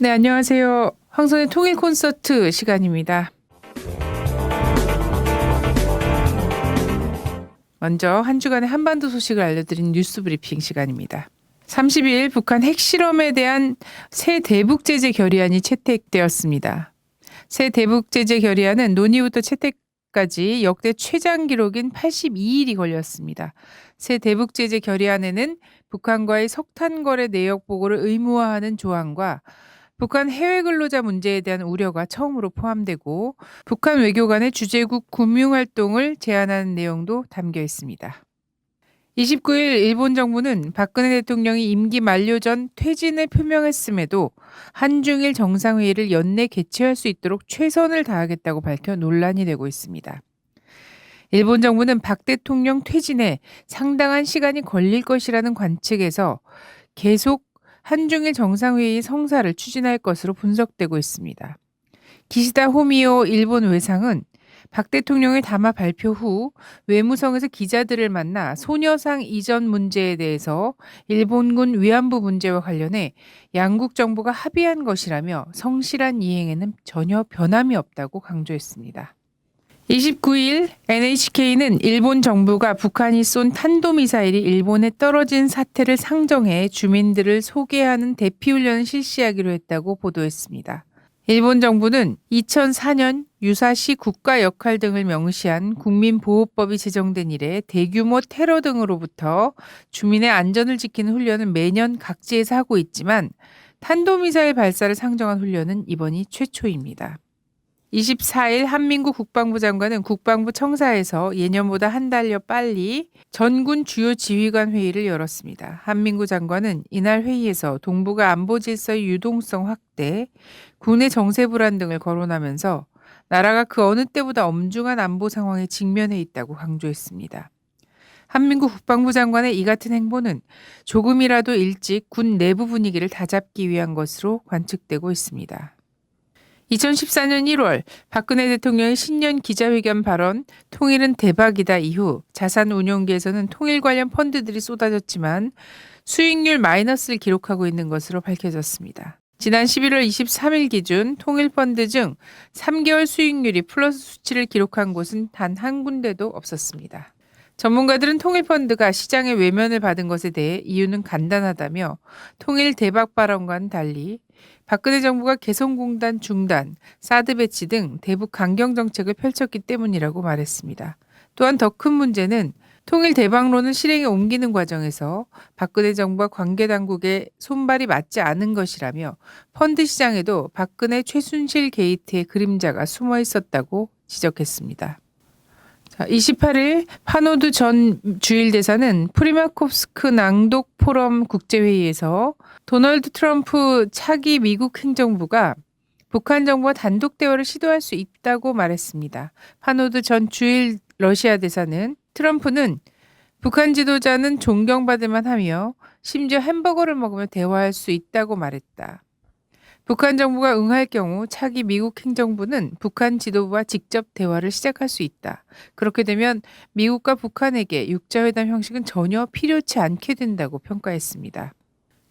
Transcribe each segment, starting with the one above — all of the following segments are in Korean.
네, 안녕하세요. 황선의 통일 콘서트 시간입니다. 먼저 한 주간의 한반도 소식을 알려드린 뉴스 브리핑 시간입니다. 30일 북한 핵실험에 대한 새 대북 제재 결의안이 채택되었습니다. 새 대북 제재 결의안은 논의부터 채택까지 역대 최장 기록인 82일이 걸렸습니다. 새 대북 제재 결의안에는 북한과의 석탄 거래 내역 보고를 의무화하는 조항과 북한 해외 근로자 문제에 대한 우려가 처음으로 포함되고 북한 외교관의 주재국 금융 활동을 제한하는 내용도 담겨 있습니다. 29일 일본 정부는 박근혜 대통령이 임기 만료 전 퇴진을 표명했음에도 한중일 정상회의를 연내 개최할 수 있도록 최선을 다하겠다고 밝혀 논란이 되고 있습니다. 일본 정부는 박 대통령 퇴진에 상당한 시간이 걸릴 것이라는 관측에서 계속 한중일 정상회의 성사를 추진할 것으로 분석되고 있습니다. 기시다 후미오 일본 외상은 박 대통령의 담화 발표 후 외무성에서 기자들을 만나 소녀상 이전 문제에 대해서 일본군 위안부 문제와 관련해 양국 정부가 합의한 것이라며 성실한 이행에는 전혀 변함이 없다고 강조했습니다. 29일 NHK는 일본 정부가 북한이 쏜 탄도미사일이 일본에 떨어진 사태를 상정해 주민들을 소개하는 대피훈련을 실시하기로 했다고 보도했습니다. 일본 정부는 2004년 유사시 국가 역할 등을 명시한 국민보호법이 제정된 이래 대규모 테러 등으로부터 주민의 안전을 지키는 훈련을 매년 각지에서 하고 있지만 탄도미사일 발사를 상정한 훈련은 이번이 최초입니다. 24일 한민구 국방부 장관은 국방부 청사에서 예년보다 한 달여 빨리 전군 주요 지휘관 회의를 열었습니다. 한민구 장관은 이날 회의에서 동북아 안보 질서의 유동성 확대, 군의 정세 불안 등을 거론하면서 나라가 그 어느 때보다 엄중한 안보 상황에 직면해 있다고 강조했습니다. 한민구 국방부 장관의 이 같은 행보는 조금이라도 일찍 군 내부 분위기를 다잡기 위한 것으로 관측되고 있습니다. 2014년 1월 박근혜 대통령의 신년 기자회견 발언 통일은 대박이다 이후 자산운용계에서는 통일 관련 펀드들이 쏟아졌지만 수익률 마이너스를 기록하고 있는 것으로 밝혀졌습니다. 지난 11월 23일 기준 통일펀드 중 3개월 수익률이 플러스 수치를 기록한 곳은 단 한 군데도 없었습니다. 전문가들은 통일펀드가 시장의 외면을 받은 것에 대해 이유는 간단하다며 통일 대박 발언과는 달리 박근혜 정부가 개성공단 중단, 사드 배치 등 대북 강경 정책을 펼쳤기 때문이라고 말했습니다. 또한 더 큰 문제는 통일 대박론을 실행에 옮기는 과정에서 박근혜 정부와 관계 당국의 손발이 맞지 않은 것이라며 펀드 시장에도 박근혜 최순실 게이트의 그림자가 숨어 있었다고 지적했습니다. 28일 파노드 전 주일 대사는 프리마코프스크 낭독 포럼 국제회의에서 도널드 트럼프 차기 미국 행정부가 북한 정부와 단독 대화를 시도할 수 있다고 말했습니다. 파노드 전 주일 러시아 대사는 트럼프는 북한 지도자는 존경받을 만하며 심지어 햄버거를 먹으며 대화할 수 있다고 말했다. 북한 정부가 응할 경우 차기 미국 행정부는 북한 지도부와 직접 대화를 시작할 수 있다. 그렇게 되면 미국과 북한에게 육자회담 형식은 전혀 필요치 않게 된다고 평가했습니다.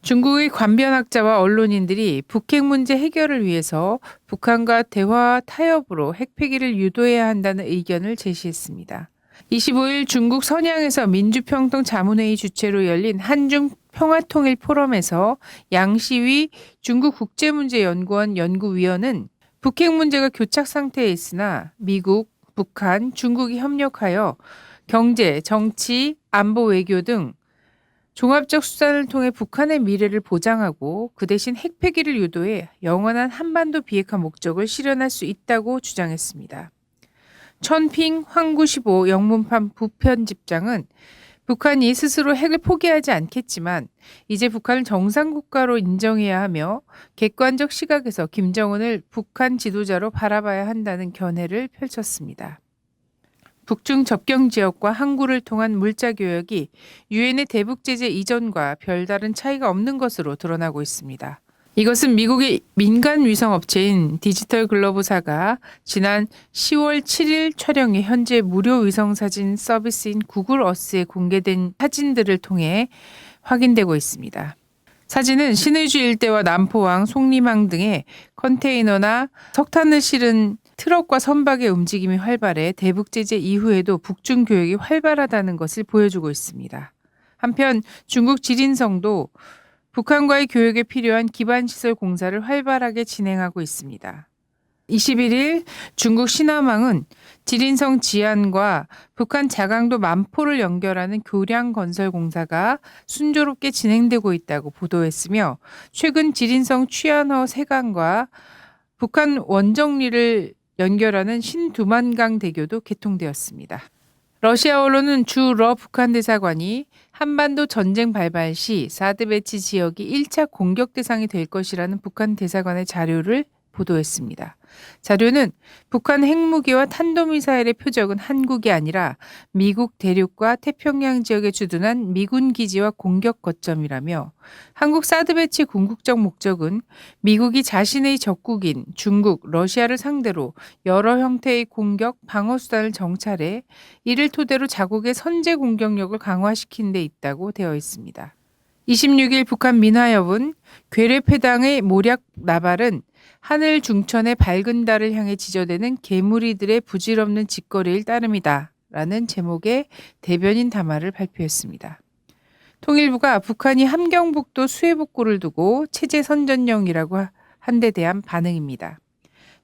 중국의 관변학자와 언론인들이 북핵 문제 해결을 위해서 북한과 대화와 타협으로 핵폐기를 유도해야 한다는 의견을 제시했습니다. 25일 중국 선양에서 민주평통 자문회의 주최로 열린 한중 평화통일 포럼에서 양시위 중국국제문제연구원 연구위원은 북핵 문제가 교착 상태에 있으나 미국, 북한, 중국이 협력하여 경제, 정치, 안보 외교 등 종합적 수단을 통해 북한의 미래를 보장하고 그 대신 핵폐기를 유도해 영원한 한반도 비핵화 목적을 실현할 수 있다고 주장했습니다. 천핑 황95 영문판 부편집장은 북한이 스스로 핵을 포기하지 않겠지만 이제 북한을 정상국가로 인정해야 하며 객관적 시각에서 김정은을 북한 지도자로 바라봐야 한다는 견해를 펼쳤습니다. 북중 접경 지역과 항구를 통한 물자 교역이 유엔의 대북 제재 이전과 별다른 차이가 없는 것으로 드러나고 있습니다. 이것은 미국의 민간 위성 업체인 디지털 글로브사가 지난 10월 7일 촬영해 현재 무료 위성 사진 서비스인 구글 어스에 공개된 사진들을 통해 확인되고 있습니다. 사진은 신의주 일대와 남포항, 속림항 등의 컨테이너나 석탄을 실은 트럭과 선박의 움직임이 활발해 대북 제재 이후에도 북중 교역이 활발하다는 것을 보여주고 있습니다. 한편 중국 지린성도 북한과의 교역에 필요한 기반시설 공사를 활발하게 진행하고 있습니다. 21일 중국 신남항은 지린성 지안과 북한 자강도 만포를 연결하는 교량 건설 공사가 순조롭게 진행되고 있다고 보도했으며 최근 지린성 취안허 세강과 북한 원정리를 연결하는 신두만강 대교도 개통되었습니다. 러시아 언론은 주 러 북한 대사관이 한반도 전쟁 발발 시 사드 배치 지역이 1차 공격 대상이 될 것이라는 북한 대사관의 자료를 보도했습니다. 자료는 북한 핵무기와 탄도미사일의 표적은 한국이 아니라 미국 대륙과 태평양 지역에 주둔한 미군 기지와 공격 거점이라며 한국 사드 배치 궁극적 목적은 미국이 자신의 적국인 중국, 러시아를 상대로 여러 형태의 공격, 방어 수단을 정찰해 이를 토대로 자국의 선제 공격력을 강화시키는 데 있다고 되어 있습니다. 26일 북한 민화협은 괴뢰패당의 모략 나발은 하늘 중천의 밝은 달을 향해 지저대는 개무리들의 부질없는 짓거리일 따름이다 라는 제목의 대변인 담화를 발표했습니다. 통일부가 북한이 함경북도 수해복구를 두고 체제 선전용이라고 한 데 대한 반응입니다.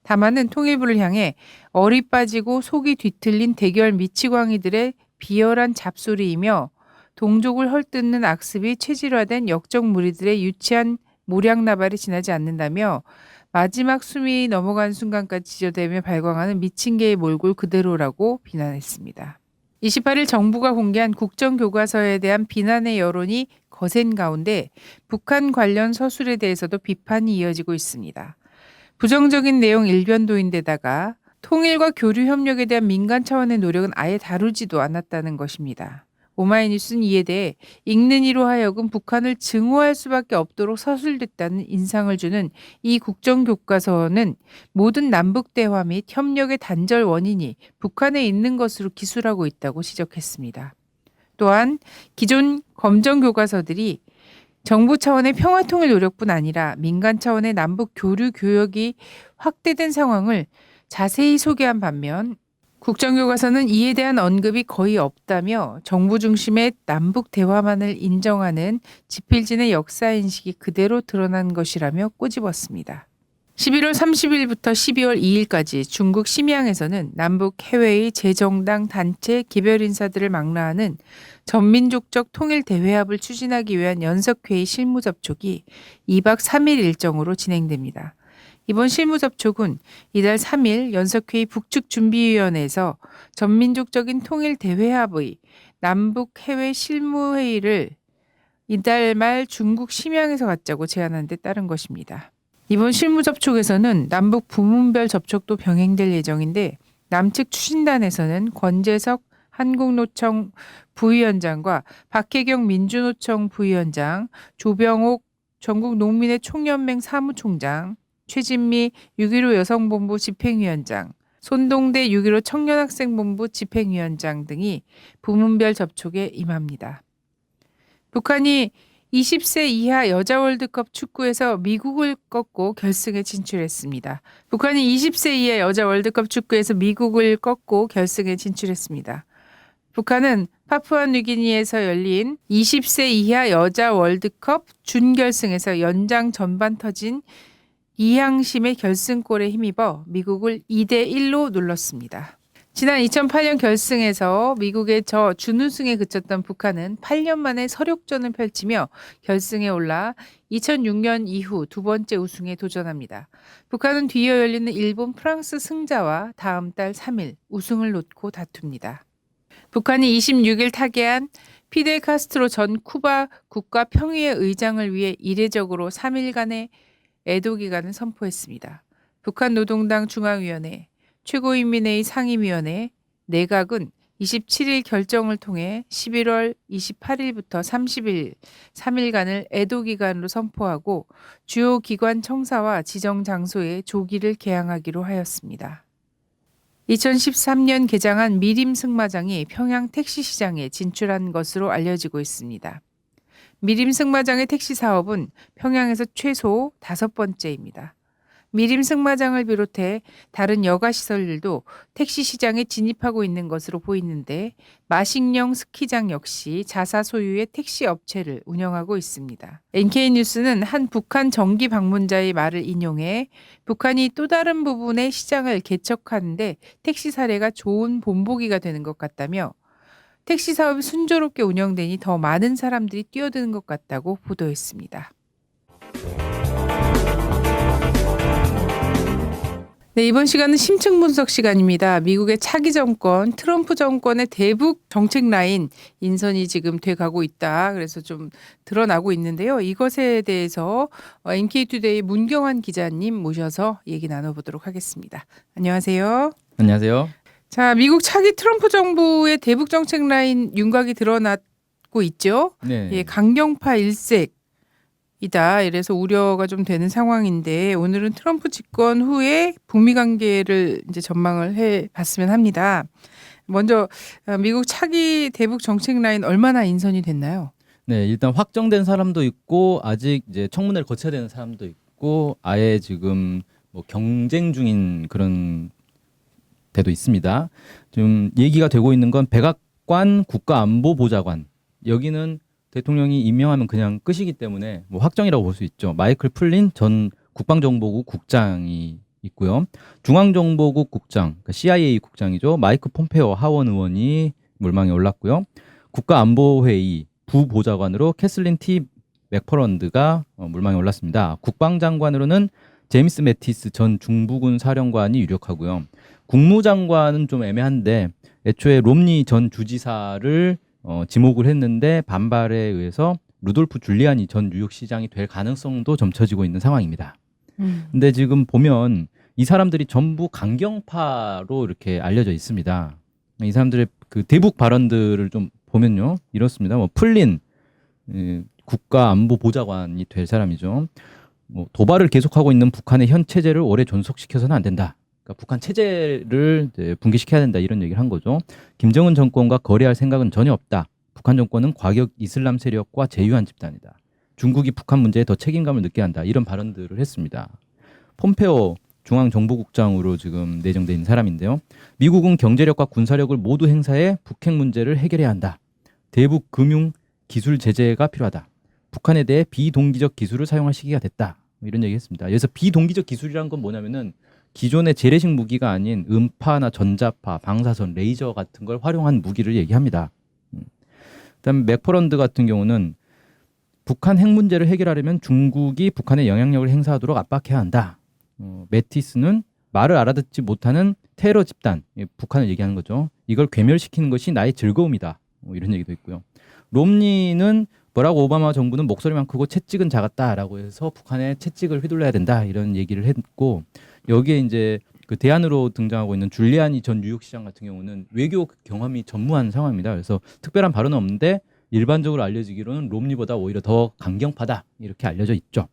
담화는 통일부를 향해 얼이 빠지고 속이 뒤틀린 대결 미치광이들의 비열한 잡소리이며 동족을 헐뜯는 악습이 체질화된 역적 무리들의 유치한 모략나발이 지나지 않는다며 마지막 숨이 넘어간 순간까지 지저대며 발광하는 미친 개의 몰골 그대로라고 비난했습니다. 28일 정부가 공개한 국정교과서에 대한 비난의 여론이 거센 가운데 북한 관련 서술에 대해서도 비판이 이어지고 있습니다. 부정적인 내용 일변도인데다가 통일과 교류 협력에 대한 민간 차원의 노력은 아예 다루지도 않았다는 것입니다. 오마이뉴스는 이에 대해 읽는 이로 하여금 북한을 증오할 수밖에 없도록 서술됐다는 인상을 주는 이 국정교과서는 모든 남북대화 및 협력의 단절 원인이 북한에 있는 것으로 기술하고 있다고 지적했습니다. 또한 기존 검정교과서들이 정부 차원의 평화통일 노력뿐 아니라 민간 차원의 남북 교류 교역이 확대된 상황을 자세히 소개한 반면 국정교과서는 이에 대한 언급이 거의 없다며 정부 중심의 남북 대화만을 인정하는 지필진의 역사인식이 그대로 드러난 것이라며 꼬집었습니다. 11월 30일부터 12월 2일까지 중국 심양에서는 남북 해외의 재정당 단체 개별 인사들을 망라하는 전민족적 통일 대회합을 추진하기 위한 연석회의 실무 접촉이 2박 3일 일정으로 진행됩니다. 이번 실무 접촉은 이달 3일 연석회의 북측준비위원회에서 전민족적인 통일 대회합의 남북 해외 실무회의를 이달 말 중국 심양에서 갖자고 제안한 데 따른 것입니다. 이번 실무 접촉에서는 남북 부문별 접촉도 병행될 예정인데 남측 추진단에서는 권재석 한국노총 부위원장과 박혜경 민주노총 부위원장, 조병옥 전국농민의 총연맹 사무총장, 최진미 6.15 여성본부 집행위원장, 손동대 6.15 청년학생본부 집행위원장 등이 부문별 접촉에 임합니다. 북한이 20세 이하 여자 월드컵 축구에서 미국을 꺾고 결승에 진출했습니다. 북한이 20세 이하 여자 월드컵 축구에서 미국을 꺾고 결승에 진출했습니다. 북한은 파푸아뉴기니에서 열린 20세 이하 여자 월드컵 준결승에서 연장 전반 터진 이항심의 결승골에 힘입어 미국을 2대1로 눌렀습니다. 지난 2008년 결승에서 미국의 준우승에 그쳤던 북한은 8년 만에 서력전을 펼치며 결승에 올라 2006년 이후 두 번째 우승에 도전합니다. 북한은 뒤이어 열리는 일본, 프랑스 승자와 다음 달 3일 우승을 놓고 다툽니다. 북한이 26일 타계한 피델 카스트로 전 쿠바 국가평의회 의장을 위해 이례적으로 3일간의 애도 기간을 선포했습니다. 북한 노동당 중앙위원회, 최고인민회의 상임위원회, 내각은 27일 결정을 통해 11월 28일부터 30일 3일간을 애도 기간으로 선포하고 주요 기관 청사와 지정 장소에 조기를 개항하기로 하였습니다. 2013년 개장한 미림 승마장이 평양 택시시장에 진출한 것으로 알려지고 있습니다. 미림 승마장의 택시 사업은 평양에서 최소 5번째입니다. 미림 승마장을 비롯해 다른 여가 시설들도 택시 시장에 진입하고 있는 것으로 보이는데 마식령 스키장 역시 자사 소유의 택시 업체를 운영하고 있습니다. NK뉴스는 한 북한 정기 방문자의 말을 인용해 북한이 또 다른 부분의 시장을 개척하는데 택시 사례가 좋은 본보기가 되는 것 같다며 택시 사업이 순조롭게 운영되니 더 많은 사람들이 뛰어드는 것 같다고 보도했습니다. 네, 이번 시간은 심층 분석 시간입니다. 미국의 차기 정권, 트럼프 정권의 대북 정책 라인 인선이 지금 돼가고 있다. 그래서 좀 드러나고 있는데요. 이것에 대해서 NK투데이 문경환 기자님 모셔서 얘기 나눠보도록 하겠습니다. 안녕하세요. 안녕하세요. 자, 미국 차기 트럼프 정부의 대북 정책 라인 윤곽이 드러나고 있죠. 네. 예, 강경파 일색. 이다. 이래서 우려가 좀 되는 상황인데 오늘은 트럼프 집권 후에 북미 관계를 이제 전망을 해 봤으면 합니다. 먼저 미국 차기 대북 정책 라인 얼마나 인선이 됐나요? 네, 일단 확정된 사람도 있고 아직 이제 청문회를 거쳐야 되는 사람도 있고 아예 지금 뭐 경쟁 중인 그런 데도 있습니다. 지금 얘기가 되고 있는 건 백악관 국가안보보좌관. 여기는 대통령이 임명하면 그냥 끝이기 때문에 뭐 확정이라고 볼 수 있죠. 마이클 플린 전 국방정보국 국장이 있고요. 중앙정보국 국장, 그러니까 CIA 국장이죠. 마이크 폼페오 하원 의원이 물망에 올랐고요. 국가안보회의 부보좌관으로 캐슬린 T 맥퍼런드가 물망에 올랐습니다. 국방장관으로는 제임스 매티스 전 중부군 사령관이 유력하고요. 국무장관은 좀 애매한데 애초에 롬니 전 주지사를 지목을 했는데 반발에 의해서 루돌프 줄리아니 전 뉴욕시장이 될 가능성도 점쳐지고 있는 상황입니다. 근데 지금 보면 이 사람들이 전부 강경파로 이렇게 알려져 있습니다. 이 사람들의 그 대북 발언들을 좀 보면요. 이렇습니다. 뭐 플린 국가안보보좌관이 될 사람이죠. 뭐 도발을 계속하고 있는 북한의 현 체제를 오래 존속시켜서는 안 된다. 그러니까 북한 체제를 이제 붕괴시켜야 된다 이런 얘기를 한 거죠. 김정은 정권과 거래할 생각은 전혀 없다. 북한 정권은 과격 이슬람 세력과 제휴한 집단이다. 중국이 북한 문제에 더 책임감을 느껴야 한다. 이런 발언들을 했습니다. 폼페오 중앙정보국장으로 지금 내정돼 있는 사람인데요. 미국은 경제력과 군사력을 모두 행사해 북핵 문제를 해결해야 한다. 대북 금융 기술 제재가 필요하다. 북한에 대해 비동기적 기술을 사용할 시기가 됐다. 이런 얘기했습니다. 그래서 비동기적 기술이란 건 뭐냐면은 기존의 재래식 무기가 아닌 음파나 전자파, 방사선, 레이저 같은 걸 활용한 무기를 얘기합니다. 그다음에 맥퍼런드 같은 경우는 북한 핵 문제를 해결하려면 중국이 북한의 영향력을 행사하도록 압박해야 한다. 매티스는 말을 알아듣지 못하는 테러 집단, 북한을 얘기하는 거죠. 이걸 괴멸시키는 것이 나의 즐거움이다. 이런 얘기도 있고요. 롬니는 버락 오바마 정부는 목소리만 크고 채찍은 작았다라고 해서 북한의 채찍을 휘둘러야 된다 이런 얘기를 했고 여기에 이제 그 대안으로 등장하고 있는 줄리아니 전 뉴욕시장 같은 경우는 외교 경험이 전무한 상황입니다. 그래서 특별한 발언은 없는데 일반적으로 알려지기로는 롬니보다 오히려 더 강경파다 이렇게 알려져 있죠.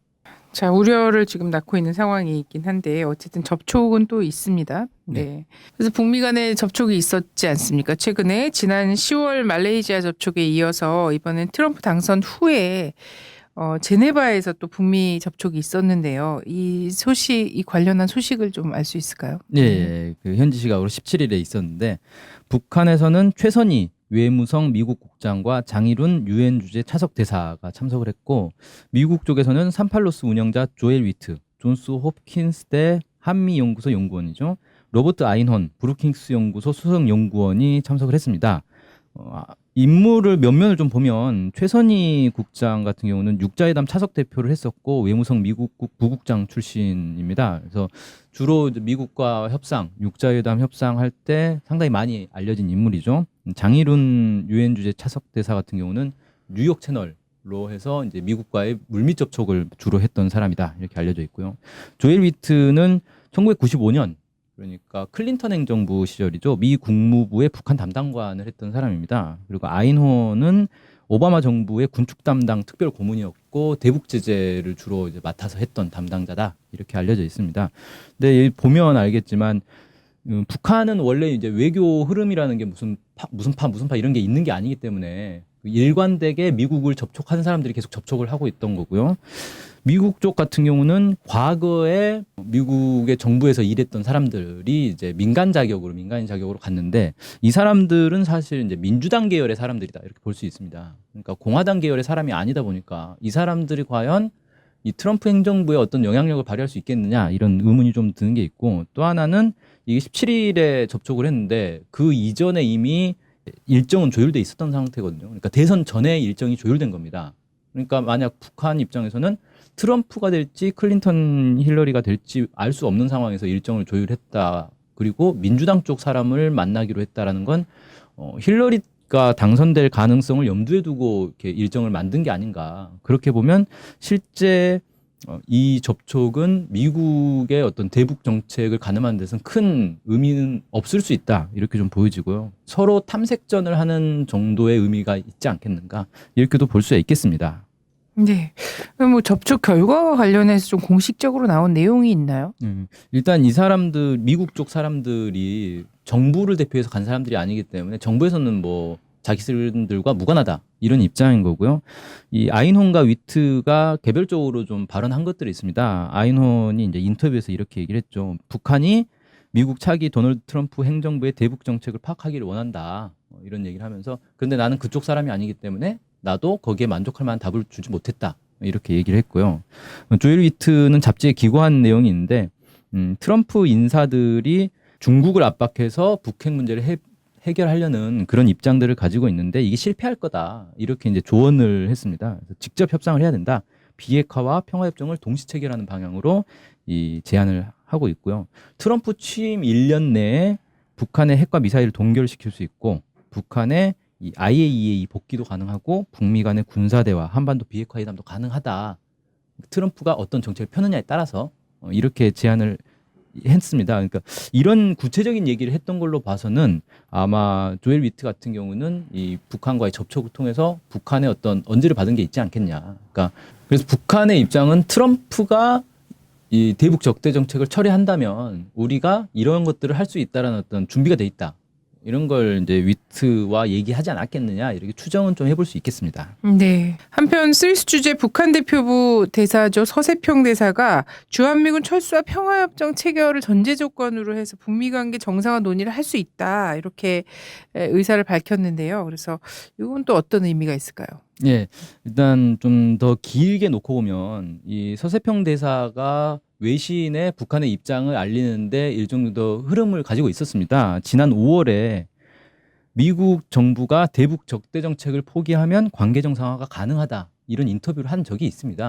자, 우려를 지금 낳고 있는 상황이 있긴 한데 어쨌든 접촉은 또 있습니다. 네. 그래서 북미 간에 접촉이 있었지 않습니까? 최근에 지난 10월 말레이시아 접촉에 이어서 이번엔 트럼프 당선 후에 제네바에서 또 북미 접촉이 있었는데요. 이 관련한 소식을 좀 알 수 있을까요? 네, 그 현지 시각으로 17일에 있었는데 북한에서는 최선희 외무성 미국 국장과 장일훈 유엔 주재 차석 대사가 참석을 했고 미국 쪽에서는 산팔로스 운영자 조엘 위트, 존스 홉킨스대 한미연구소 연구원이죠. 로버트 아인헌 브루킹스 연구소 수석 연구원이 참석을 했습니다. 인물을 면면을 좀 보면 최선희 국장 같은 경우는 육자회담 차석 대표를 했었고 외무성 미국 부국장 출신입니다. 그래서 주로 미국과 협상, 육자회담 협상할 때 상당히 많이 알려진 인물이죠. 장일훈 유엔 주재 차석 대사 같은 경우는 뉴욕 채널로 해서 이제 미국과의 물밑 접촉을 주로 했던 사람이다 이렇게 알려져 있고요. 조엘 위트는 1995년 그러니까 클린턴 행정부 시절이죠. 미 국무부의 북한 담당관을 했던 사람입니다. 그리고 아인호는 오바마 정부의 군축 담당 특별 고문이었고 대북 제재를 주로 이제 맡아서 했던 담당자다 이렇게 알려져 있습니다. 근데 보면 알겠지만 북한은 원래 이제 외교 흐름이라는 게 무슨 파 이런 게 있는 게 아니기 때문에 일관되게 미국을 접촉한 사람들이 계속 접촉을 하고 있던 거고요. 미국 쪽 같은 경우는 과거에 미국의 정부에서 일했던 사람들이 이제 민간인 자격으로 갔는데 이 사람들은 사실 이제 민주당 계열의 사람들이다 이렇게 볼 수 있습니다. 그러니까 공화당 계열의 사람이 아니다 보니까 이 사람들이 과연 이 트럼프 행정부에 어떤 영향력을 발휘할 수 있겠느냐 이런 의문이 좀 드는 게 있고 또 하나는 이게 17일에 접촉을 했는데 그 이전에 이미 일정은 조율돼 있었던 상태거든요. 그러니까 대선 전에 일정이 조율된 겁니다. 그러니까 만약 북한 입장에서는 트럼프가 될지 클린턴 힐러리가 될지 알 수 없는 상황에서 일정을 조율했다. 그리고 민주당 쪽 사람을 만나기로 했다라는 건 힐러리가 당선될 가능성을 염두에 두고 이렇게 일정을 만든 게 아닌가. 그렇게 보면 실제 이 접촉은 미국의 어떤 대북 정책을 가늠하는 데서는 큰 의미는 없을 수 있다. 이렇게 좀 보여지고요. 서로 탐색전을 하는 정도의 의미가 있지 않겠는가. 이렇게도 볼 수 있겠습니다. 네. 그럼 뭐 접촉 결과와 관련해서 좀 공식적으로 나온 내용이 있나요? 일단 이 사람들, 미국 쪽 사람들이 정부를 대표해서 간 사람들이 아니기 때문에 정부에서는 뭐 자기들과 무관하다 이런 입장인 거고요. 이 아인혼과 위트가 개별적으로 좀 발언한 것들이 있습니다. 아인혼이 이제 인터뷰에서 이렇게 얘기를 했죠. 북한이 미국 차기 도널드 트럼프 행정부의 대북 정책을 파악하기를 원한다. 이런 얘기를 하면서 그런데 나는 그쪽 사람이 아니기 때문에 나도 거기에 만족할 만한 답을 주지 못했다. 이렇게 얘기를 했고요. 조엘 위트는 잡지에 기고한 내용이 있는데 트럼프 인사들이 중국을 압박해서 북핵 문제를 해결하려는 그런 입장들을 가지고 있는데 이게 실패할 거다. 이렇게 이제 조언을 했습니다. 그래서 직접 협상을 해야 된다. 비핵화와 평화협정을 동시 체결하는 방향으로 이 제안을 하고 있고요. 트럼프 취임 1년 내에 북한의 핵과 미사일을 동결시킬 수 있고 북한의 이 IAEA 복귀도 가능하고 북미 간의 군사대화, 한반도 비핵화 회담도 가능하다. 트럼프가 어떤 정책을 펴느냐에 따라서 이렇게 제안을 했습니다. 그러니까 이런 구체적인 얘기를 했던 걸로 봐서는 아마 조엘 위트 같은 경우는 이 북한과의 접촉을 통해서 북한의 어떤 언지를 받은 게 있지 않겠냐. 그러니까 그래서 북한의 입장은 트럼프가 이 대북 적대 정책을 처리한다면 우리가 이런 것들을 할 수 있다라는 어떤 준비가 돼 있다. 이런 걸 이제 위트와 얘기하지 않았겠느냐 이렇게 추정은 좀 해볼 수 있겠습니다. 네. 한편 스위스 주재 북한 대표부 대사죠 서세평 대사가 주한미군 철수와 평화협정 체결을 전제 조건으로 해서 북미 관계 정상화 논의를 할 수 있다 이렇게 의사를 밝혔는데요. 그래서 이건 또 어떤 의미가 있을까요? 예, 일단 좀 더 길게 놓고 보면 이 서세평 대사가 외신에 북한의 입장을 알리는데 일정 정도 흐름을 가지고 있었습니다. 지난 5월에 미국 정부가 대북 적대 정책을 포기하면 관계 정상화가 가능하다 이런 인터뷰를 한 적이 있습니다.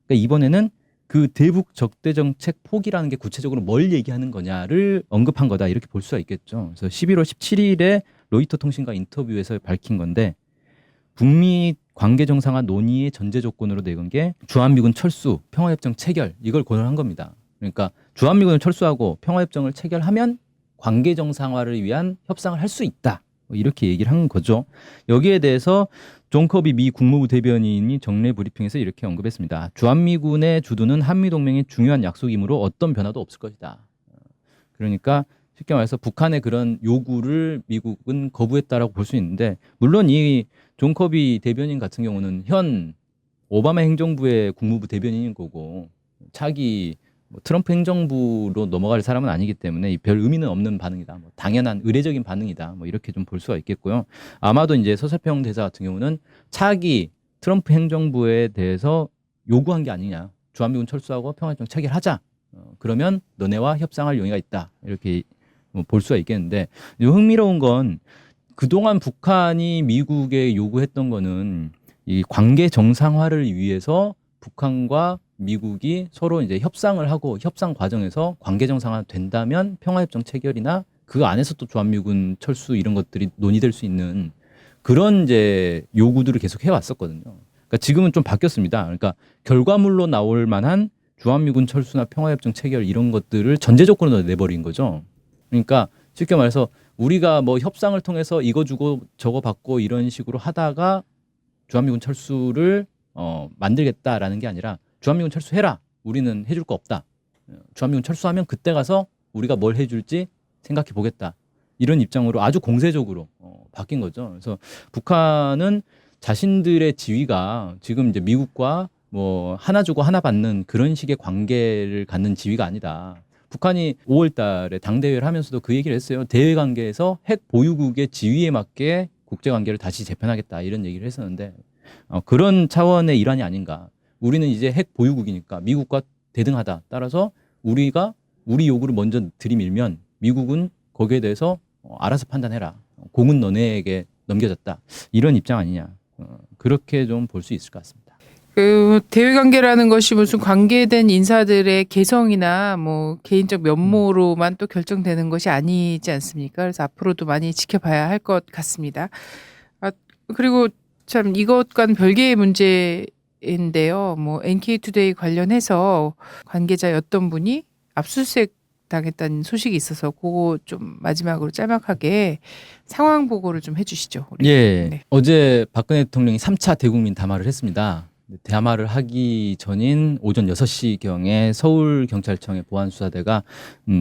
그러니까 이번에는 그 대북 적대 정책 포기라는 게 구체적으로 뭘 얘기하는 거냐를 언급한 거다 이렇게 볼 수가 있겠죠. 그래서 11월 17일에 로이터 통신과 인터뷰에서 밝힌 건데 북미 관계 정상화 논의의 전제 조건으로 내건 게 주한미군 철수, 평화협정 체결 이걸 권유한 겁니다. 그러니까 주한미군을 철수하고 평화협정을 체결하면 관계 정상화를 위한 협상을 할 수 있다. 이렇게 얘기를 한 거죠. 여기에 대해서 존 커비 미 국무부 대변인이 정례 브리핑에서 이렇게 언급했습니다. 주한미군의 주둔은 한미동맹의 중요한 약속이므로 어떤 변화도 없을 것이다. 그러니까 쉽게 말해서 북한의 그런 요구를 미국은 거부했다라고 볼 수 있는데 물론 이 존 커비 대변인 같은 경우는 현 오바마 행정부의 국무부 대변인인 거고 차기 트럼프 행정부로 넘어갈 사람은 아니기 때문에 별 의미는 없는 반응이다. 당연한 의례적인 반응이다. 이렇게 좀 볼 수가 있겠고요. 아마도 이제 서세평 대사 같은 경우는 차기 트럼프 행정부에 대해서 요구한 게 아니냐. 주한미군 철수하고 평화협정 체결하자. 그러면 너네와 협상할 용의가 있다. 이렇게 볼 수가 있겠는데 흥미로운 건 그동안 북한이 미국에 요구했던 거는 이 관계 정상화를 위해서 북한과 미국이 서로 이제 협상을 하고 협상 과정에서 관계 정상화 된다면 평화협정 체결이나 그 안에서 또 주한미군 철수 이런 것들이 논의될 수 있는 그런 이제 요구들을 계속 해왔었거든요. 그러니까 지금은 좀 바뀌었습니다. 그러니까 결과물로 나올 만한 주한미군 철수나 평화협정 체결 이런 것들을 전제 조건으로 내버린 거죠. 그러니까 쉽게 말해서 우리가 뭐 협상을 통해서 이거 주고 저거 받고 이런 식으로 하다가 주한미군 철수를 만들겠다라는 게 아니라 주한미군 철수해라. 우리는 해줄 거 없다. 주한미군 철수하면 그때 가서 우리가 뭘 해줄지 생각해 보겠다. 이런 입장으로 아주 공세적으로 바뀐 거죠. 그래서 북한은 자신들의 지위가 지금 이제 미국과 뭐 하나 주고 하나 받는 그런 식의 관계를 갖는 지위가 아니다. 북한이 5월 달에 당대회를 하면서도 그 얘기를 했어요. 대외 관계에서 핵 보유국의 지위에 맞게 국제 관계를 다시 재편하겠다 이런 얘기를 했었는데 그런 차원의 일환이 아닌가. 우리는 이제 핵 보유국이니까 미국과 대등하다. 따라서 우리가 우리 요구를 먼저 들이밀면 미국은 거기에 대해서 알아서 판단해라. 공은 너네에게 넘겨졌다. 이런 입장 아니냐. 그렇게 좀 볼 수 있을 것 같습니다. 그 대외 관계라는 것이 무슨 관계된 인사들의 개성이나 뭐 개인적 면모로만 또 결정되는 것이 아니지 않습니까? 그래서 앞으로도 많이 지켜봐야 할 것 같습니다. 그리고 참 이것과는 별개의 문제인데요. 뭐 NK투데이 관련해서 관계자였던 분이 압수수색 당했다는 소식이 있어서 그거 좀 마지막으로 짤막하게 상황 보고를 좀 해주시죠. 우리. 예. 네. 어제 박근혜 대통령이 3차 대국민 담화를 했습니다. 담화를 하기 전인 오전 6시경에 서울경찰청의 보안수사대가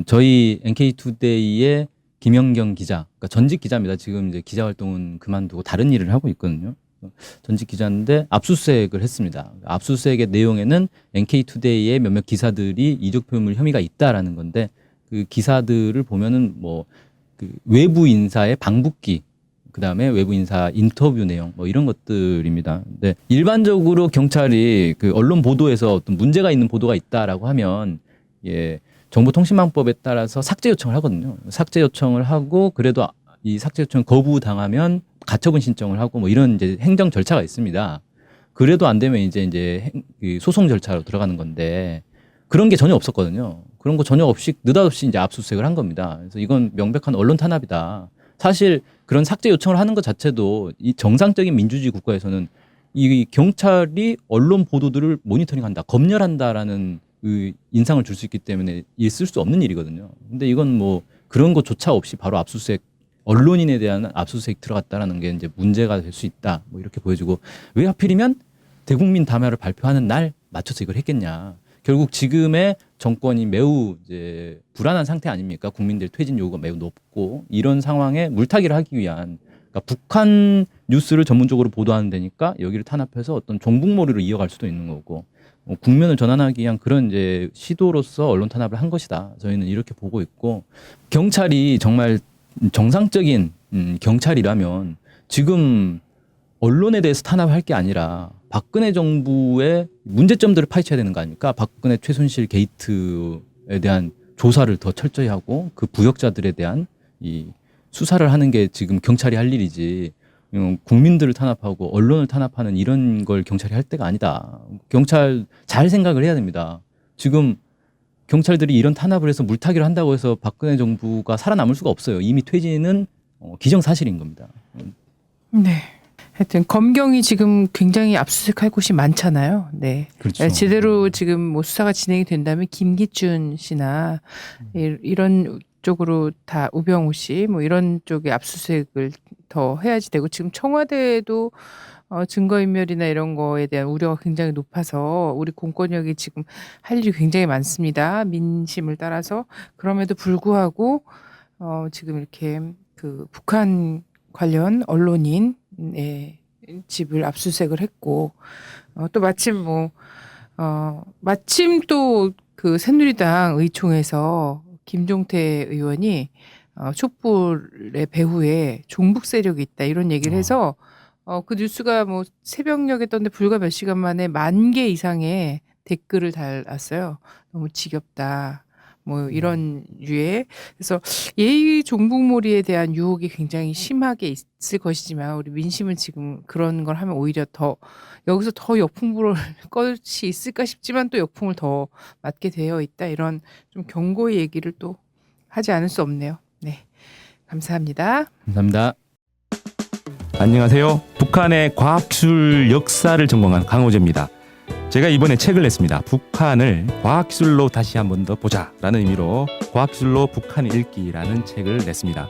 저희 NK투데이의 김연경 기자, 그러니까 전직 기자입니다. 지금 이제 기자 활동은 그만두고 다른 일을 하고 있거든요. 전직 기자인데 압수수색을 했습니다. 압수수색의 내용에는 NK투데이의 몇몇 기사들이 이적표물 혐의가 있다라는 건데 그 기사들을 보면은 뭐 그 외부 인사의 방북기, 그다음에 외부 인사 인터뷰 내용 뭐 이런 것들입니다. 근데 일반적으로 경찰이 그 언론 보도에서 어떤 문제가 있는 보도가 있다라고 하면 정보통신망법에 따라서 삭제 요청을 하거든요. 삭제 요청을 하고 그래도 이 삭제 요청 거부당하면 가처분 신청을 하고 뭐 이런 이제 행정 절차가 있습니다. 그래도 안 되면 이제 소송 절차로 들어가는 건데 그런 게 전혀 없었거든요. 그런 거 전혀 없이 느닷없이 이제 압수수색을 한 겁니다. 그래서 이건 명백한 언론 탄압이다. 사실 그런 삭제 요청을 하는 것 자체도 이 정상적인 민주주의 국가에서는 이 경찰이 언론 보도들을 모니터링한다, 검열한다라는 그 인상을 줄 수 있기 때문에 있을 수 없는 일이거든요. 근데 이건 뭐 그런 것조차 없이 바로 압수수색, 언론인에 대한 압수수색 들어갔다라는 게 이제 문제가 될 수 있다. 뭐 이렇게 보여주고 왜 하필이면 대국민 담화를 발표하는 날 맞춰서 이걸 했겠냐. 결국 지금의 정권이 매우 이제 불안한 상태 아닙니까? 국민들 퇴진 요구가 매우 높고 이런 상황에 물타기를 하기 위한 그러니까 북한 뉴스를 전문적으로 보도하는 데니까 여기를 탄압해서 어떤 종북몰이로 이어갈 수도 있는 거고 국면을 전환하기 위한 그런 이제 시도로서 언론 탄압을 한 것이다. 저희는 이렇게 보고 있고 경찰이 정말 정상적인 경찰이라면 지금 언론에 대해서 탄압할 게 아니라 박근혜 정부의 문제점들을 파헤쳐야 되는 거 아닙니까? 박근혜 최순실 게이트에 대한 조사를 더 철저히 하고 그 부역자들에 대한 이 수사를 하는 게 지금 경찰이 할 일이지 국민들을 탄압하고 언론을 탄압하는 이런 걸 경찰이 할 때가 아니다. 경찰 잘 생각을 해야 됩니다. 지금 경찰들이 이런 탄압을 해서 물타기를 한다고 해서 박근혜 정부가 살아남을 수가 없어요. 이미 퇴진은 기정사실인 겁니다. 네. 하여튼 검경이 지금 굉장히 압수수색할 곳이 많잖아요. 네. 그렇죠. 제대로 지금 뭐 수사가 진행이 된다면 김기춘 씨나 이런 쪽으로 다 우병우 씨 뭐 이런 쪽에 압수수색을 더 해야지 되고 지금 청와대도 증거인멸이나 이런 거에 대한 우려가 굉장히 높아서 우리 공권력이 지금 할 일이 굉장히 많습니다. 민심을 따라서 그럼에도 불구하고 지금 이렇게 그 북한 관련 언론인의 집을 압수수색을 했고 또 마침 마침 또 그 새누리당 의총에서 김종태 의원이 촛불의 배후에 종북 세력이 있다 이런 얘기를 해서 그 뉴스가 뭐 새벽녘에 떴는데 불과 몇 시간 만에 10,000개 이상의 댓글을 달았어요. 너무 지겹다. 뭐 이런 유의. 그래서 예의 종북몰이에 대한 유혹이 굉장히 심하게 있을 것이지만 우리 민심은 지금 그런 걸 하면 오히려 더 여기서 더 역풍 불을 것이 있을까 싶지만 또 역풍을 더 맞게 되어 있다. 이런 좀 경고의 얘기를 또 하지 않을 수 없네요. 네. 감사합니다. 감사합니다. 안녕하세요. 북한의 과학기술 역사를 전공한 강호재입니다. 제가 이번에 책을 냈습니다. 북한을 과학기술로 다시 한 번 더 보자라는 의미로 과학기술로 북한 읽기라는 책을 냈습니다.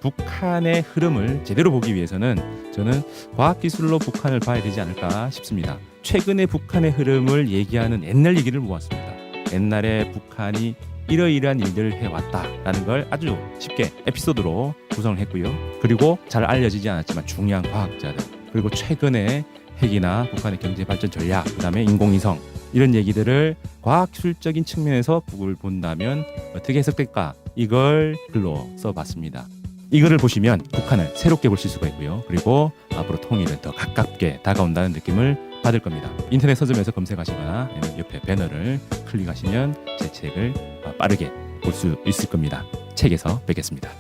북한의 흐름을 제대로 보기 위해서는 저는 과학기술로 북한을 봐야 되지 않을까 싶습니다. 최근에 북한의 흐름을 얘기하는 옛날 얘기를 모았습니다. 옛날에 북한이 이러이러한 일들을 해왔다라는 걸 아주 쉽게 에피소드로 구성을 했고요. 그리고 잘 알려지지 않았지만 중요한 과학자들, 그리고 최근에 핵이나 북한의 경제 발전 전략, 그다음에 인공위성 이런 얘기들을 과학술적인 측면에서 북을 본다면 어떻게 해석될까? 이걸 글로 써봤습니다. 이거를 보시면 북한을 새롭게 보실 수가 있고요. 그리고 앞으로 통일은 더 가깝게 다가온다는 느낌을 받을 겁니다. 인터넷 서점에서 검색하시거나 아니면 옆에 배너를 클릭하시면 제 책을 빠르게 볼 수 있을 겁니다. 책에서 뵙겠습니다.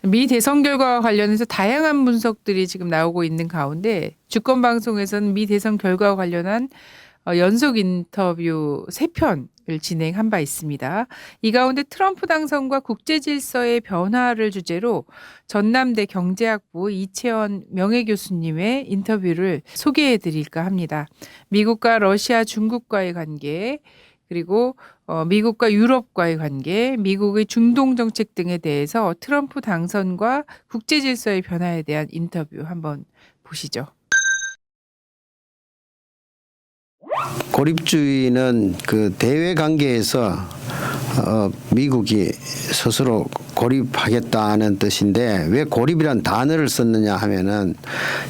미 대선 결과와 관련해서 다양한 분석들이 지금 나오고 있는 가운데 주권 방송에서는 미 대선 결과와 관련한 연속 인터뷰 3편을 진행한 바 있습니다. 이 가운데 트럼프 당선과 국제 질서의 변화를 주제로 전남대 경제학부 이채원 명예교수님의 인터뷰를 소개해 드릴까 합니다. 미국과 러시아, 중국과의 관계, 그리고 미국과 유럽과의 관계, 미국의 중동 정책 등에 대해서 트럼프 당선과 국제 질서의 변화에 대한 인터뷰 한번 보시죠. 고립주의는 그 대외 관계에서 미국이 스스로 고립하겠다는 뜻인데 왜 고립이란 단어를 썼느냐 하면은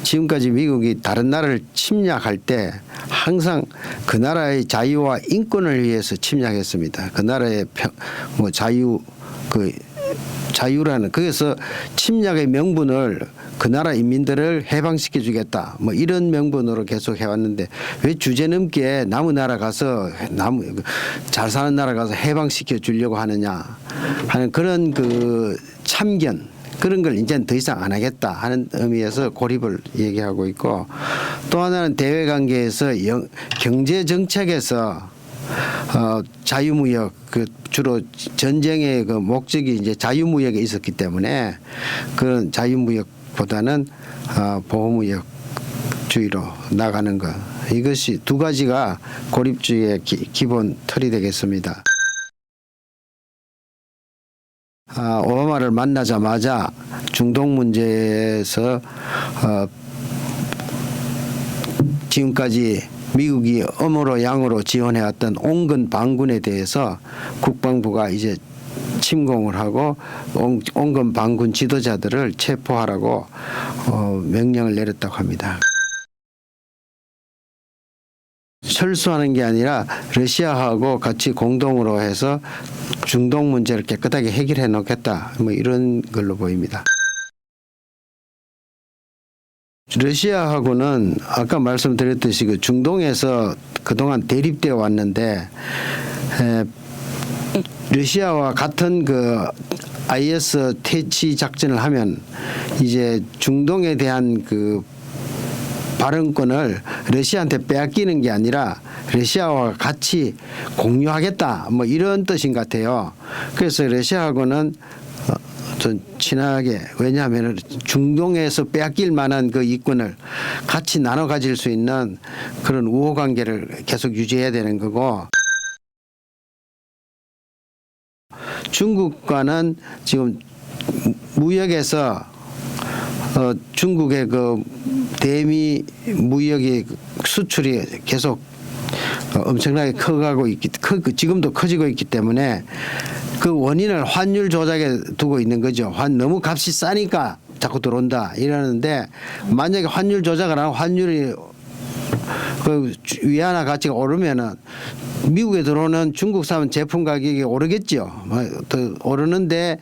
지금까지 미국이 다른 나라를 침략할 때 항상 그 나라의 자유와 인권을 위해서 침략했습니다. 그 나라의 자유라는 그래서 침략의 명분을 그 나라 인민들을 해방시켜 주겠다 뭐 이런 명분으로 계속 해왔는데 왜 주제넘게 남의 나라 가서 잘 사는 나라 가서 해방시켜 주려고 하느냐 하는 그런 그 참견 그런 걸 이제는 더 이상 안 하겠다 하는 의미에서 고립을 얘기하고 있고 또 하나는 대외 관계에서 경제 정책에서 자유무역 그 주로 전쟁의 그 목적이 이제 자유무역에 있었기 때문에 그런 자유무역보다는 보호무역주의로 나가는 것 이것이 두 가지가 고립주의의 기본 틀이 되겠습니다. 오바마를 만나자마자 중동 문제에서 지금까지 미국이 엄으로 양으로 지원해왔던 온건 반군에 대해서 국방부가 이제 침공을 하고 온건 반군 지도자들을 체포하라고 명령을 내렸다고 합니다. 철수하는 게 아니라 러시아하고 같이 공동으로 해서 중동 문제를 깨끗하게 해결해 놓겠다 뭐 이런 걸로 보입니다. 러시아하고는 아까 말씀드렸듯이 그 중동에서 그동안 대립되어 왔는데 러시아와 같은 그 IS 퇴치 작전을 하면 이제 중동에 대한 그 발언권을 러시아한테 빼앗기는 게 아니라 러시아와 같이 공유하겠다 뭐 이런 뜻인 것 같아요. 그래서 러시아하고는 좀 친하게 왜냐하면 중동에서 빼앗길 만한 그 이권을 같이 나눠 가질 수 있는 그런 우호 관계를 계속 유지해야 되는 거고 중국과는 지금 무역에서 중국의 그 대미 무역의 수출이 계속 엄청나게 커가고 지금도 커지고 있기 때문에 그 원인을 환율 조작에 두고 있는 거죠. 너무 값이 싸니까 자꾸 들어온다 이러는데 만약에 환율 조작을 하고 환율이 그 위안화 가치가 오르면은 미국에 들어오는 중국산 제품 가격이 오르겠죠. 더 오르는데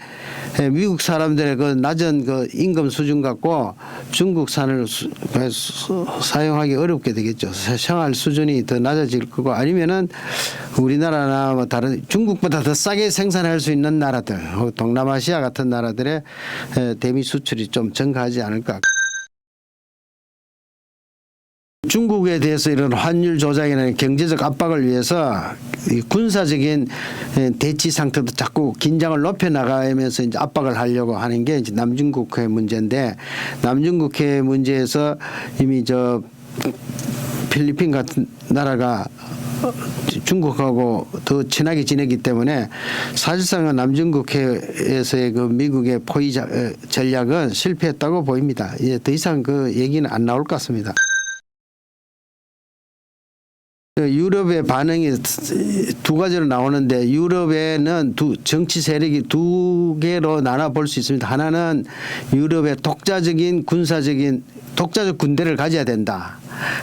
미국 사람들의 그 낮은 그 임금 수준 갖고 중국산을 사용하기 어렵게 되겠죠. 생활 수준이 더 낮아질 거고 아니면은 우리나라나 뭐 다른 중국보다 더 싸게 생산할 수 있는 나라들, 동남아시아 같은 나라들의 대미 수출이 좀 증가하지 않을까. 중국에 대해서 이런 환율 조작이나 경제적 압박을 위해서 군사적인 대치 상태도 자꾸 긴장을 높여 나가면서 이제 압박을 하려고 하는 게 이제 남중국해 문제인데 남중국해 문제에서 이미 저 필리핀 같은 나라가 중국하고 더 친하게 지내기 때문에 사실상은 남중국해에서의 그 미국의 포위 전략은 실패했다고 보입니다. 이제 더 이상 그 얘기는 안 나올 것 같습니다. 유럽의 반응이 두 가지로 나오는데 유럽에는 정치 세력이 두 개로 나눠 볼 수 있습니다. 하나는 유럽의 독자적 군대를 가져야 된다.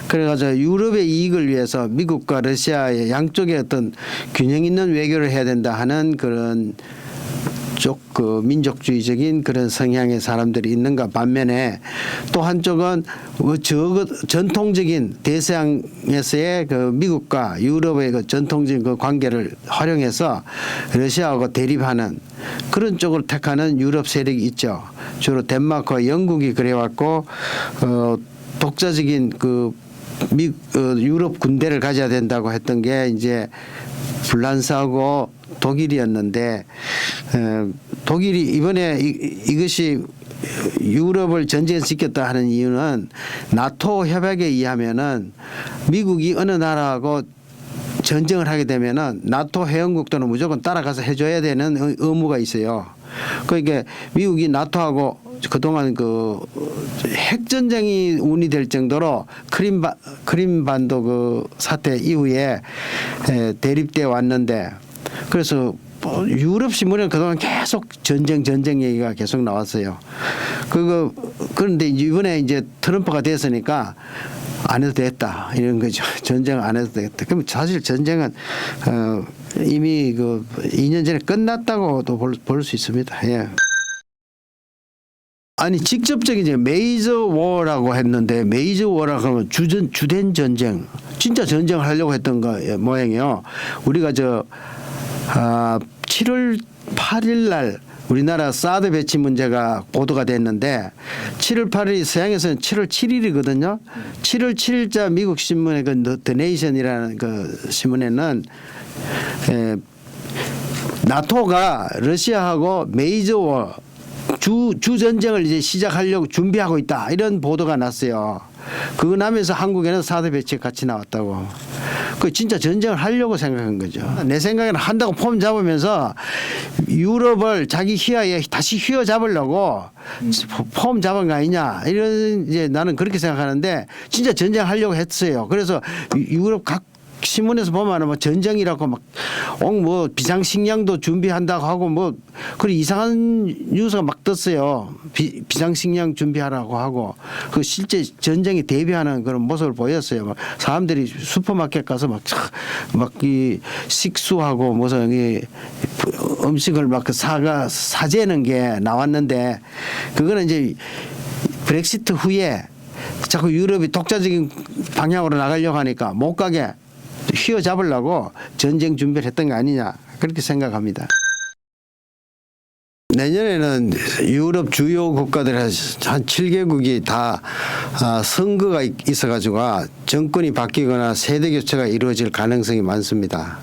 그래가지고 유럽의 이익을 위해서 미국과 러시아의 양쪽에 어떤 균형 있는 외교를 해야 된다 하는 그런 그 민족주의적인 그런 성향의 사람들이 있는가 반면에 또 한쪽은 전통적인 대서양에서의 그 미국과 유럽의 그 전통적인 그 관계를 활용해서 러시아하고 대립하는 그런 쪽을 택하는 유럽 세력이 있죠. 주로 덴마크와 영국이 그래왔고 독자적인 유럽 군대를 가져야 된다고 했던 게 이제 프랑스하고 독일이었는데 독일이 이번에 이것이 유럽을 전쟁시켰다 하는 이유는 나토 협약에 의하면은 미국이 어느 나라하고 전쟁을 하게 되면은 나토 회원국들은 무조건 따라가서 해줘야 되는 의무가 있어요. 그러니까 미국이 나토하고 그동안 그 핵전쟁이 운이될 정도로 크림반도 그 사태 이후에 대립되어 왔는데 그래서 유럽 신문에는 그동안 계속 전쟁 얘기가 계속 나왔어요. 그런데 이번에 이제 트럼프가 됐으니까 안 해도 됐다 이런 거죠. 전쟁 안 해도 되겠다. 그럼 사실 전쟁은 이미 그 2년 전에 끝났다고도 볼 수 있습니다. 예. 아니 직접적인 이제 메이저 워라고 했는데 메이저 워라고 하면 주된 전쟁 진짜 전쟁을 하려고 했던 거 모양이에요. 우리가 7월 8일 날 우리나라 사드 배치 문제가 보도가 됐는데 7월 8일이 서양에서는 7월 7일이거든요. 7월 7일자 미국 신문의 그 더 네이션이라는 그 신문에는 나토가 러시아하고 메이저 워 주 전쟁을 이제 시작하려고 준비하고 있다 이런 보도가 났어요. 그거 나면서 한국에는 사드 배치가 같이 나왔다고. 그 진짜 전쟁을 하려고 생각한 거죠. 내 생각에는 한다고 폼 잡으면서 유럽을 자기 휘하에 다시 휘어잡으려고 폼 잡은 거 아니냐 이런 이제 나는 그렇게 생각하는데 진짜 전쟁하려고 했어요. 그래서 유럽 각 신문에서 보면 뭐 전쟁이라고 막 뭐 비상식량도 준비한다고 하고 뭐 그 이상한 뉴스가 막 떴어요. 비상식량 준비하라고 하고 그 실제 전쟁에 대비하는 그런 모습을 보였어요. 막 사람들이 슈퍼마켓 가서 막 이 식수하고 무슨 이 음식을 막 사재는 게 나왔는데 그거는 이제 브렉시트 후에 자꾸 유럽이 독자적인 방향으로 나가려고 하니까 못 가게 휘어잡으려고 전쟁 준비를 했던 거 아니냐 그렇게 생각합니다. 내년에는 유럽 주요 국가들 한 7개국이 다 선거가 있어가지고 정권이 바뀌거나 세대 교체가 이루어질 가능성이 많습니다.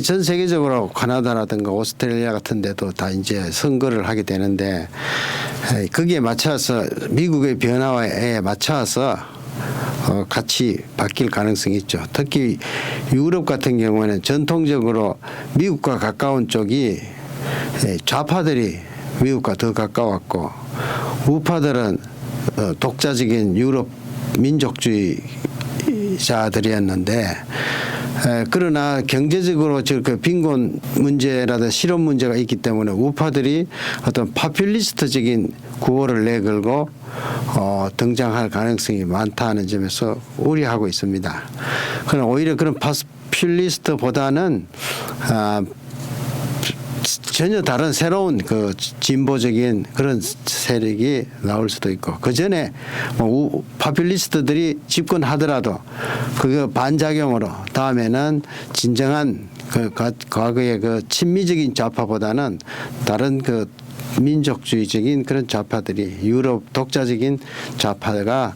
전 세계적으로 카나다라든가 오스트레일리아 같은 데도 다 이제 선거를 하게 되는데 거기에 맞춰서 미국의 변화에 맞춰서 같이 바뀔 가능성이 있죠. 특히 유럽 같은 경우에는 전통적으로 미국과 가까운 쪽이 좌파들이 미국과 더 가까웠고 우파들은 독자적인 유럽 민족주의자들이었는데 그러나 경제적으로 그 빈곤 문제라든 실업 문제가 있기 때문에 우파들이 어떤 파퓰리스트적인 구호를 내걸고 등장할 가능성이 많다는 점에서 우려하고 있습니다. 그러나 오히려 그런 파퓰리스트보다는 전혀 다른 새로운 그 진보적인 그런 세력이 나올 수도 있고 그 전에 파퓰리스트들이 집권하더라도 그거 반작용으로 다음에는 진정한 그 과거의 그 친미적인 좌파보다는 다른 그 민족주의적인 그런 좌파들이 유럽 독자적인 좌파가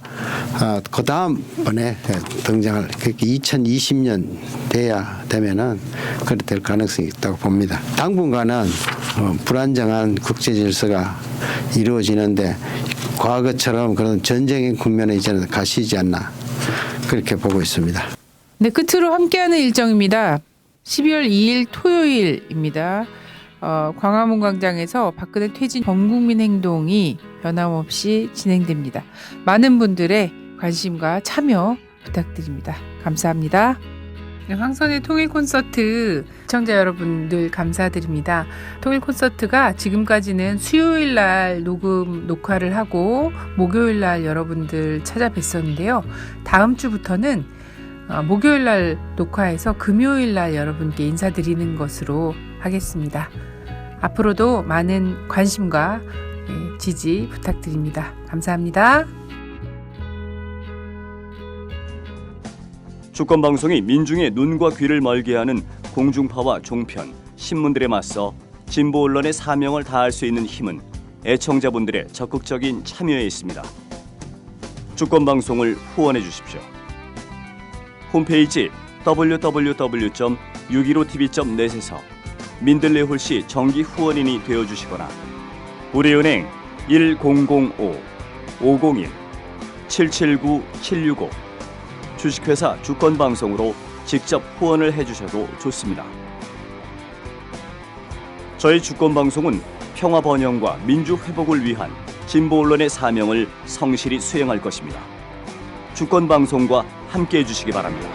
그 다음번에 등장할 2020년 돼야 되면은 그렇게 될 가능성이 있다고 봅니다. 당분간은 불안정한 국제 질서가 이루어지는데 과거처럼 그런 전쟁의 국면에 이제는 가시지 않나 그렇게 보고 있습니다. 네, 끝으로 함께하는 일정입니다. 12월 2일 토요일입니다. 광화문 광장에서 박근혜 퇴진 전국민 행동이 변함없이 진행됩니다. 많은 분들의 관심과 참여 부탁드립니다. 감사합니다. 네, 황선의 통일 콘서트 시청자 여러분들 감사드립니다. 통일 콘서트가 지금까지는 수요일 날 녹화를 하고 목요일 날 여러분들 찾아뵀었는데요. 다음 주부터는 목요일 날 녹화해서 금요일 날 여러분께 인사드리는 것으로 하겠습니다. 앞으로도 많은 관심과 지지 부탁드립니다. 감사합니다. 주권방송이 민중의 눈과 귀를 멀게 하는 공중파와 종편, 신문들에 맞서 진보 언론의 사명을 다할 수 있는 힘은 애청자분들의 적극적인 참여에 있습니다. 주권방송을 후원해 주십시오. 홈페이지 www.615tv.net에서 민들레 홀씨 정기 후원인이 되어주시거나 우리은행 1005-501-779-765 주식회사 주권방송으로 직접 후원을 해주셔도 좋습니다. 저희 주권방송은 평화 번영과 민주 회복을 위한 진보 언론의 사명을 성실히 수행할 것입니다. 주권방송과 함께해 주시기 바랍니다.